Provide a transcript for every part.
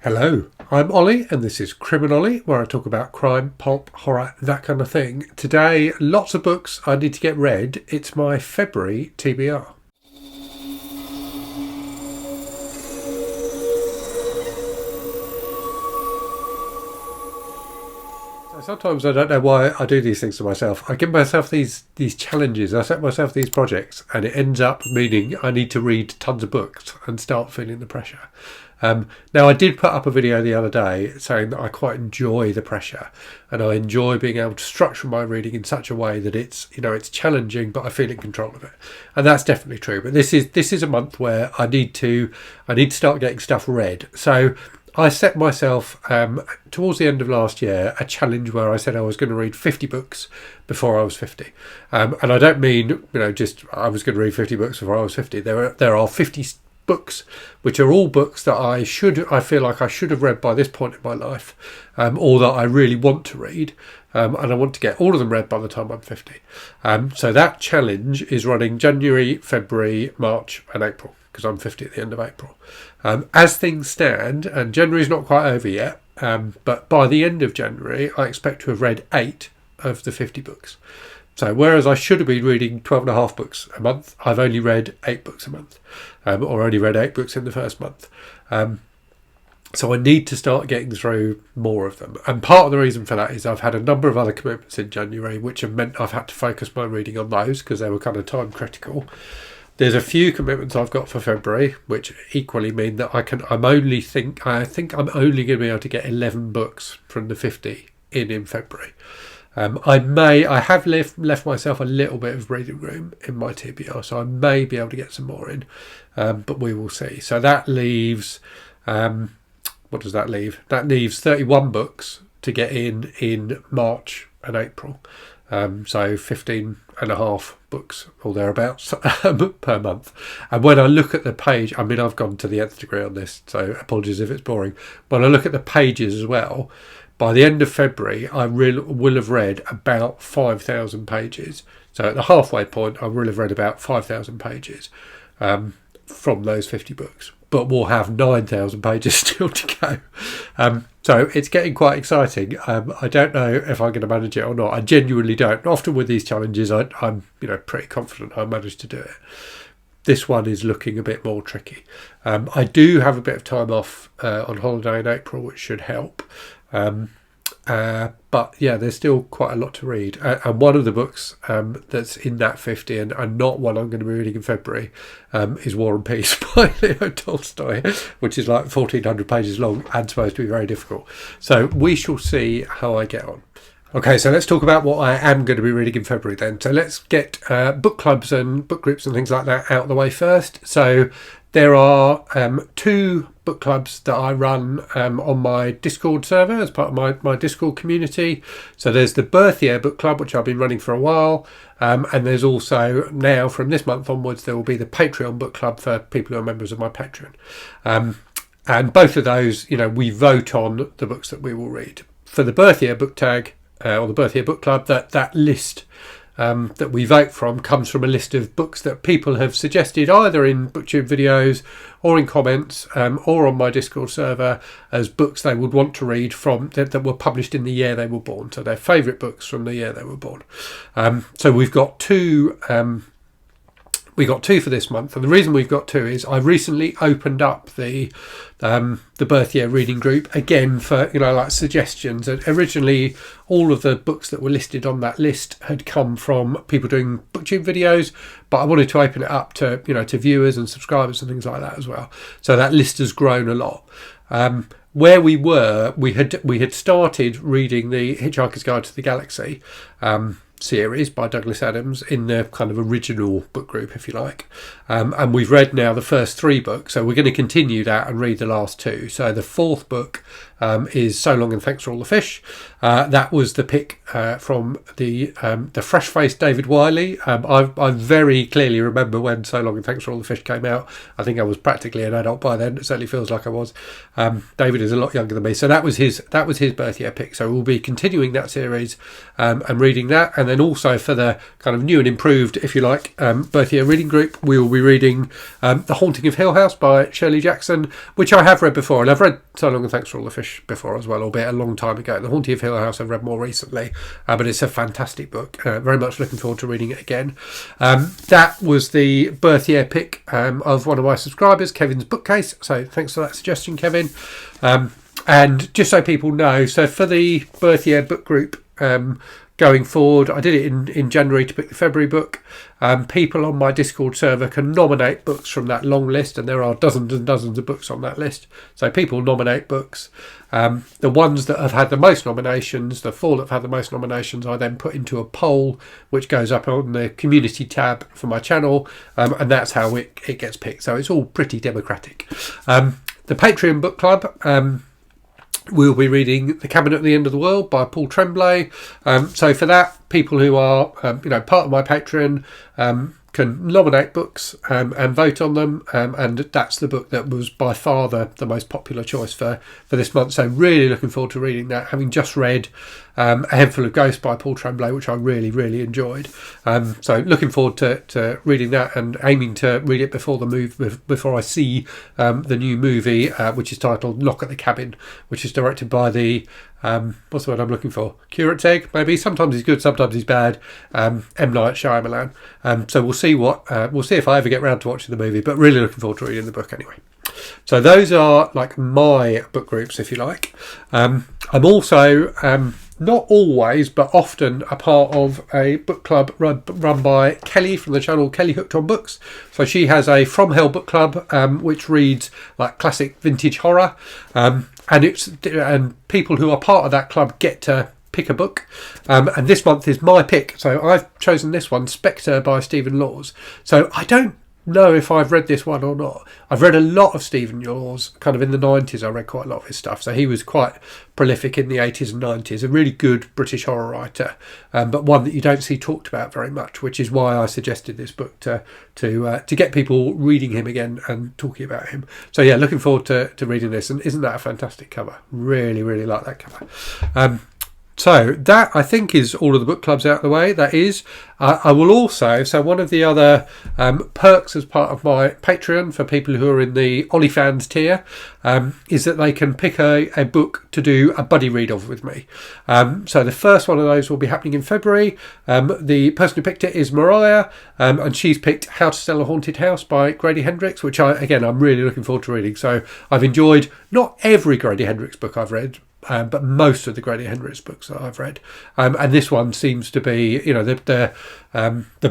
Hello, I'm Ollie and this is Criminolly, where I talk about crime, pulp, horror, that kind of thing. Today, lots of books I need to get read. It's my February TBR. Sometimes I don't know why I do these things to myself. I give myself these challenges. I set myself these projects, and it ends up meaning I need to read tons of books and start feeling the pressure. Now, I did put up a video the other day saying that I quite enjoy the pressure, and I enjoy being able to structure my reading in such a way that it's challenging, but I feel in control of it, and that's definitely true. But this is a month where I need to start getting stuff read. So I set myself, towards the end of last year, a challenge where I said I was going to read 50 books before I was 50. And I don't mean, just I was going to read 50 books before I was 50. There are 50 books, which are all books that I feel like I should have read by this point in my life, or that I really want to read. And I want to get all of them read by the time I'm 50. So that challenge is running January, February, March and April, because I'm 50 at the end of April. As things stand, and January's not quite over yet, but by the end of January, I expect to have read 8 of the 50 books. So whereas I should have been reading 12 and a half books a month, I've only read 8 books a month, or only read 8 books in the first month. So I need to start getting through more of them. And part of the reason for that is I've had a number of other commitments in January, which have meant I've had to focus my reading on those because they were kind of time critical. There's a few commitments I've got for February, which equally mean that I think I'm only going to be able to get 11 books from the 50 in February. I have left myself a little bit of breathing room in my TBR, so I may be able to get some more in, but we will see. So that leaves, what does that leave? That leaves 31 books to get in March and April. So 15 and a half books or thereabouts per month. And when I look at the page, I've gone to the nth degree on this, so apologies if it's boring. When I look at the pages as well, by the end of February, I will have read about 5,000 pages. So at the halfway point, I will have read about 5,000 pages from those 50 books. But we'll have 9,000 pages still to go. So it's getting quite exciting. I don't know if I'm going to manage it or not. I genuinely don't. Often with these challenges, I'm pretty confident I'll manage to do it. This one is looking a bit more tricky. I do have a bit of time off on holiday in April, which should help. But yeah, there's still quite a lot to read. And one of the books that's in that 50 and not one I'm going to be reading in February is War and Peace by Leo Tolstoy, which is like 1,400 pages long and supposed to be very difficult. So we shall see how I get on. Okay, so let's talk about what I am going to be reading in February then. So let's get book clubs and book groups and things like that out of the way first. So there are 2 book clubs that I run on my Discord server as part of my Discord community. So there's the Birth Year Book Club, which I've been running for a while. And there's also now, from this month onwards, there will be the Patreon Book Club for people who are members of my Patreon. And both of those, we vote on the books that we will read. For the Birth Year Book Tag, or the Birth Year Book Club, that list that we vote from comes from a list of books that people have suggested either in BookTube videos or in comments or on my Discord server as books they would want to read from that were published in the year they were born. So their favourite books from the year they were born. So we've got 2. We got 2 for this month, and the reason we've got 2 is I recently opened up the Birth Year reading group again for like suggestions. And originally, all of the books that were listed on that list had come from people doing BookTube videos, but I wanted to open it up to to viewers and subscribers and things like that as well. So that list has grown a lot. Where we were, we had started reading the Hitchhiker's Guide to the Galaxy series by Douglas Adams in the kind of original book group, if you like, and we've read now the first 3 books, so we're going to continue that and read the last 2. So the 4th book is So Long and Thanks for All the Fish. That was the pick from the fresh-faced David Wiley. I very clearly remember when So Long and Thanks for All the Fish came out. I think I was practically an adult by then. It certainly feels like I was. David is a lot younger than me, so that was his birth year pick. So we'll be continuing that series and reading that, and then also for the kind of new and improved, if you like, birth year reading group, we will be reading The Haunting of Hill House by Shirley Jackson, which I have read before, and I've read So Long and Thanks for All the Fish before as well, albeit a long time ago. The Haunting of Hill House I've read more recently, but it's a fantastic book. Very much looking forward to reading it again. That was the birth year pick of one of my subscribers, Kevin's Bookcase, so thanks for that suggestion, Kevin. And just so people know, so for the birth year book group going forward, I did it in January to pick the February book. People on my Discord server can nominate books from that long list, and there are dozens and dozens of books on that list. So people nominate books. The ones that have had the most nominations, the 4 that have had the most nominations, I then put into a poll, which goes up on the community tab for my channel, and that's how it gets picked. So it's all pretty democratic. The Patreon book club, we'll be reading The Cabin at the End of the World by Paul Tremblay. So for that, people who are part of my Patreon can nominate books and vote on them, and that's the book that was by far the most popular choice for this month. So really looking forward to reading that, having just read A Handful of Ghosts by Paul Tremblay, which I really, really enjoyed. So looking forward to reading that and aiming to read it before the move, before I see the new movie, which is titled Knock at the Cabin, which is directed by the what's the word I'm looking for? Curate's Egg, maybe. Sometimes he's good, sometimes he's bad. M. Night Shyamalan. So we'll see if I ever get round to watching the movie, but really looking forward to reading the book anyway. So those are like my book groups, if you like. I'm also not always, but often a part of a book club run by Kelly from the channel Kelly Hooked on Books. So she has a From Hell book club, which reads like classic vintage horror, and people who are part of that club get to pick a book, and this month is my pick. So I've chosen this one, Spectre by Stephen Laws. So I don't know if I've read this one or not. I've read a lot of Stephen Laws, kind of in the 90s. I read quite a lot of his stuff. So he was quite prolific in the 80s and 90s. A really good British horror writer, but one that you don't see talked about very much, which is why I suggested this book to get people reading him again and talking about him. So yeah, looking forward to reading this. And isn't that a fantastic cover? Really, really like that cover. So that, I think, is all of the book clubs out of the way. That is, I will also, so one of the other perks as part of my Patreon for people who are in the OnlyFans tier is that they can pick a book to do a buddy read of with me. So the first one of those will be happening in February. The person who picked it is Mariah, and she's picked How to Sell a Haunted House by Grady Hendrix, which I'm really looking forward to reading. So I've enjoyed not every Grady Hendrix book I've read, but most of the Grady Hendrix books that I've read, and this one seems to be, the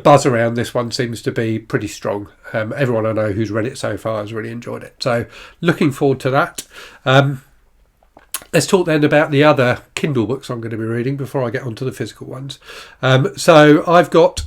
buzz around this one seems to be pretty strong. Everyone I know who's read it so far has really enjoyed it, so looking forward to that. Let's talk then about the other Kindle books I'm going to be reading before I get onto the physical ones. So I've got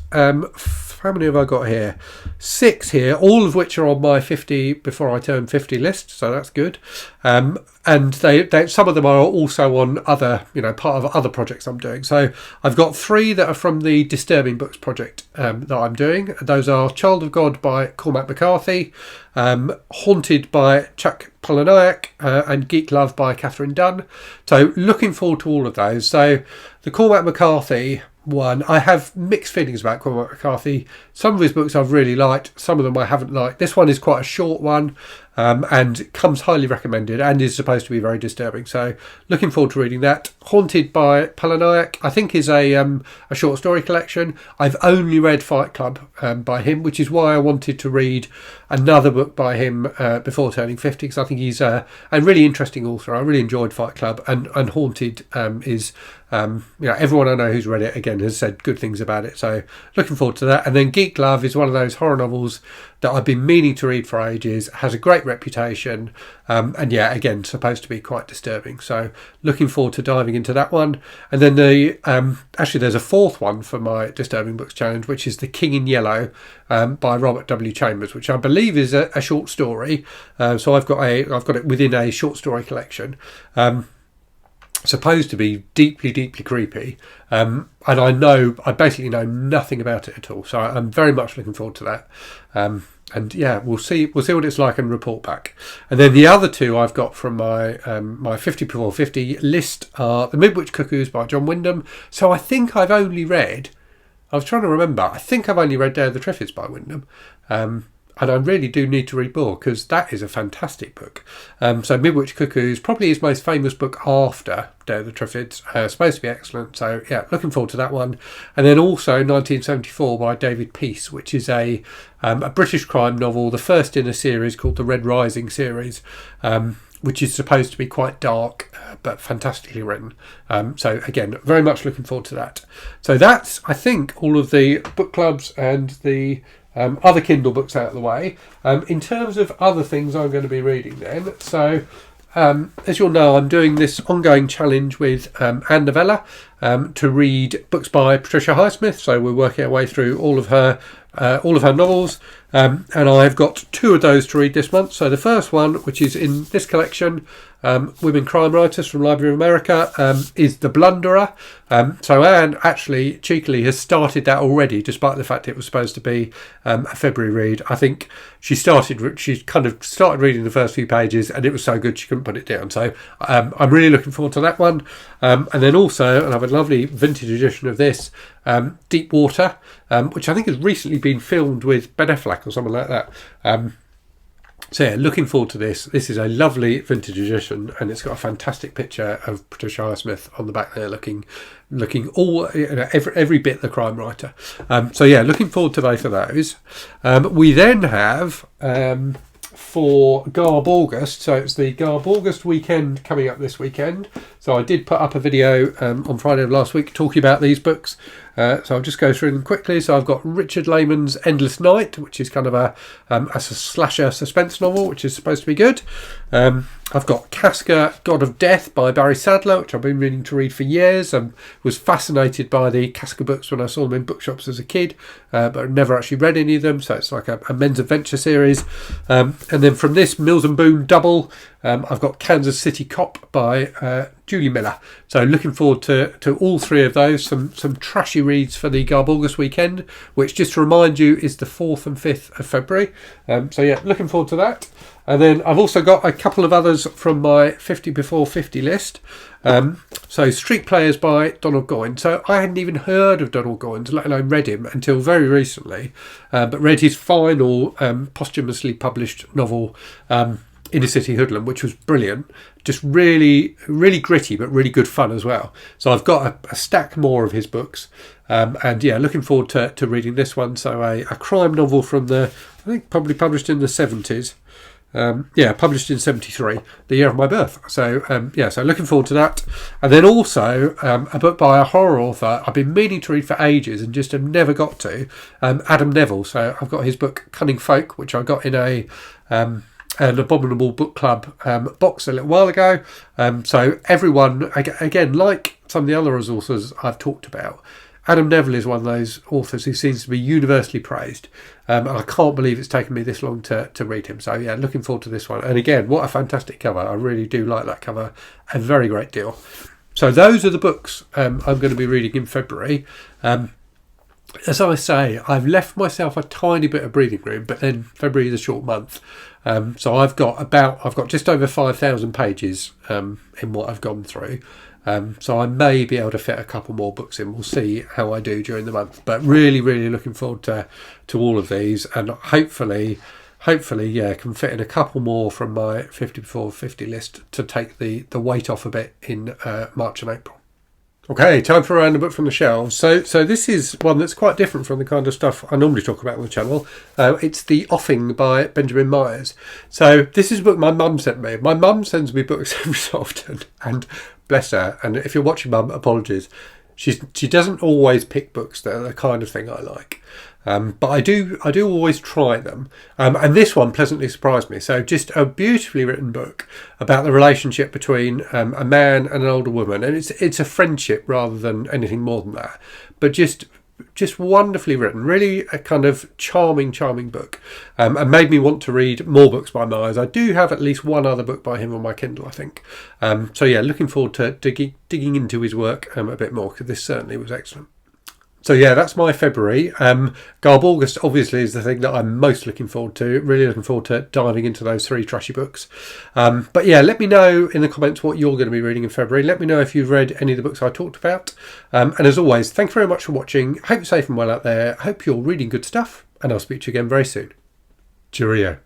how many have I got here? 6 here, all of which are on my 50 before I turn 50 list, so that's good. And they some of them are also on other, part of other projects I'm doing. So I've got 3 that are from the Disturbing Books project that I'm doing. Those are Child of God by Cormac McCarthy, Haunted by Chuck Palahniuk, and Geek Love by Catherine Dunn. So looking forward to all of those. So the Cormac McCarthy one, I have mixed feelings about Cormac McCarthy. Some of his books I've really liked, some of them I haven't liked. This one is quite a short one, and comes highly recommended and is supposed to be very disturbing. So looking forward to reading that. Haunted by Palahniuk, I think, is a short story collection. I've only read Fight Club by him, which is why I wanted to read another book by him before turning 50, because I think he's a really interesting author. I really enjoyed Fight Club, and Haunted is everyone I know who's read it again has said good things about it, so looking forward to that. And then Geek Love is one of those horror novels that I've been meaning to read for ages, has a great reputation, and yeah, again, supposed to be quite disturbing, so looking forward to diving into that one. And then actually there's a 4th one for my Disturbing Books challenge, which is The King in Yellow by Robert W. Chambers, which I believe is a short story. So I've got it within a short story collection. supposed to be deeply, deeply creepy. And I basically know nothing about it at all. So I'm very much looking forward to that. And yeah, we'll see what it's like and report back. And then the other two I've got from my 50 before 50 list are The Midwich Cuckoos by John Wyndham. So I think I've only read, I was trying to remember, I think I've only read Day of the Triffids by Wyndham. And I really do need to read more because that is a fantastic book. So Midwich Cuckoos, probably his most famous book after Day of the Triffids. Supposed to be excellent. So yeah, looking forward to that one. And then also 1974 by David Peace, which is a British crime novel, the first in a series called the Red Rising series, which is supposed to be quite dark but fantastically written. So again, very much looking forward to that. So that's, I think, all of the book clubs and the other Kindle books out of the way. In terms of other things I'm going to be reading then, so as you'll know, I'm doing this ongoing challenge with Anne Novella to read books by Patricia Highsmith. So we're working our way through all of her novels, and I've got 2 of those to read this month. So the first one, which is in this collection, Women Crime Writers from Library of America, is The Blunderer. So Anne actually cheekily has started that already, despite the fact it was supposed to be a February read. I think she kind of started reading the first few pages and it was so good she couldn't put it down. So I'm really looking forward to that one. And then also, and I have a lovely vintage edition of this, Deep Water, which I think has recently been filmed with Ben Affleck or something like that. So yeah, looking forward to this. This is a lovely vintage edition, and it's got a fantastic picture of Patricia Highsmith on the back there, looking all, every bit the crime writer. So yeah, looking forward to both of those. We then have for Garb August, so it's the Garb August weekend coming up this weekend. So I did put up a video on Friday of last week talking about these books. So I'll just go through them quickly. So I've got Richard Lehman's Endless Night, which is kind of a slasher suspense novel, which is supposed to be good. I've got Casca, God of Death by Barry Sadler, which I've been meaning to read for years. I was fascinated by the Casca books when I saw them in bookshops as a kid, but I've never actually read any of them. So it's like a men's adventure series. And then from this Mills and Boon double, I've got Kansas City Cop by Julie Miller. So looking forward to all 3 of those. Some trashy reads for the Garb August weekend, which, just to remind you, is the 4th and 5th of February. So yeah, looking forward to that. And then I've also got a couple of others from my 50 before 50 list. So Street Players by Donald Goines. So I hadn't even heard of Donald Goines, let alone read him, until very recently. But read his final posthumously published novel, Inner City Hoodlum, which was brilliant. Just really, really gritty, but really good fun as well. So I've got a stack more of his books. And yeah, looking forward to reading this one. So a crime novel from I think probably published in the 70s. Published in 73, the year of my birth. So so looking forward to that. And then also a book by a horror author I've been meaning to read for ages and just have never got to, Adam Neville. So I've got his book Cunning Folk, which I got in an Abominable Book Club box a little while ago. So everyone, again, like some of the other authors I've talked about, Adam Neville is one of those authors who seems to be universally praised. And I can't believe it's taken me this long to read him. So yeah, looking forward to this one. And again, what a fantastic cover. I really do like that cover a very great deal. So those are the books I'm going to be reading in February. As I say, I've left myself a tiny bit of breathing room, but then February is a short month. So I've got just over 5,000 pages in what I've gone through. So I may be able to fit a couple more books in. We'll see how I do during the month. But really, really looking forward to all of these, and hopefully, can fit in a couple more from my 50 before 50 list to take the weight off a bit in March and April. Okay, time for a random book from the shelves. So this is one that's quite different from the kind of stuff I normally talk about on the channel. It's The Offing by Benjamin Myers. So this is a book my mum sent me. My mum sends me books every so often, and bless her. And if you're watching, Mum, apologies. She doesn't always pick books that are the kind of thing I like. But I do always try them. And this one pleasantly surprised me. So just a beautifully written book about the relationship between a man and an older woman. And it's a friendship rather than anything more than that. But just just wonderfully written, really a kind of charming book, and made me want to read more books by Myers. I do have at least one other book by him on my Kindle, I think. So yeah, looking forward to digging into his work a bit more, because this certainly was excellent. So yeah, that's my February. Garb August obviously is the thing that I'm most looking forward to. Really looking forward to diving into those 3 trashy books. But yeah, let me know in the comments what you're going to be reading in February. Let me know if you've read any of the books I talked about. And as always, thank you very much for watching. I hope you're safe and well out there. I hope you're reading good stuff, and I'll speak to you again very soon. Cheerio.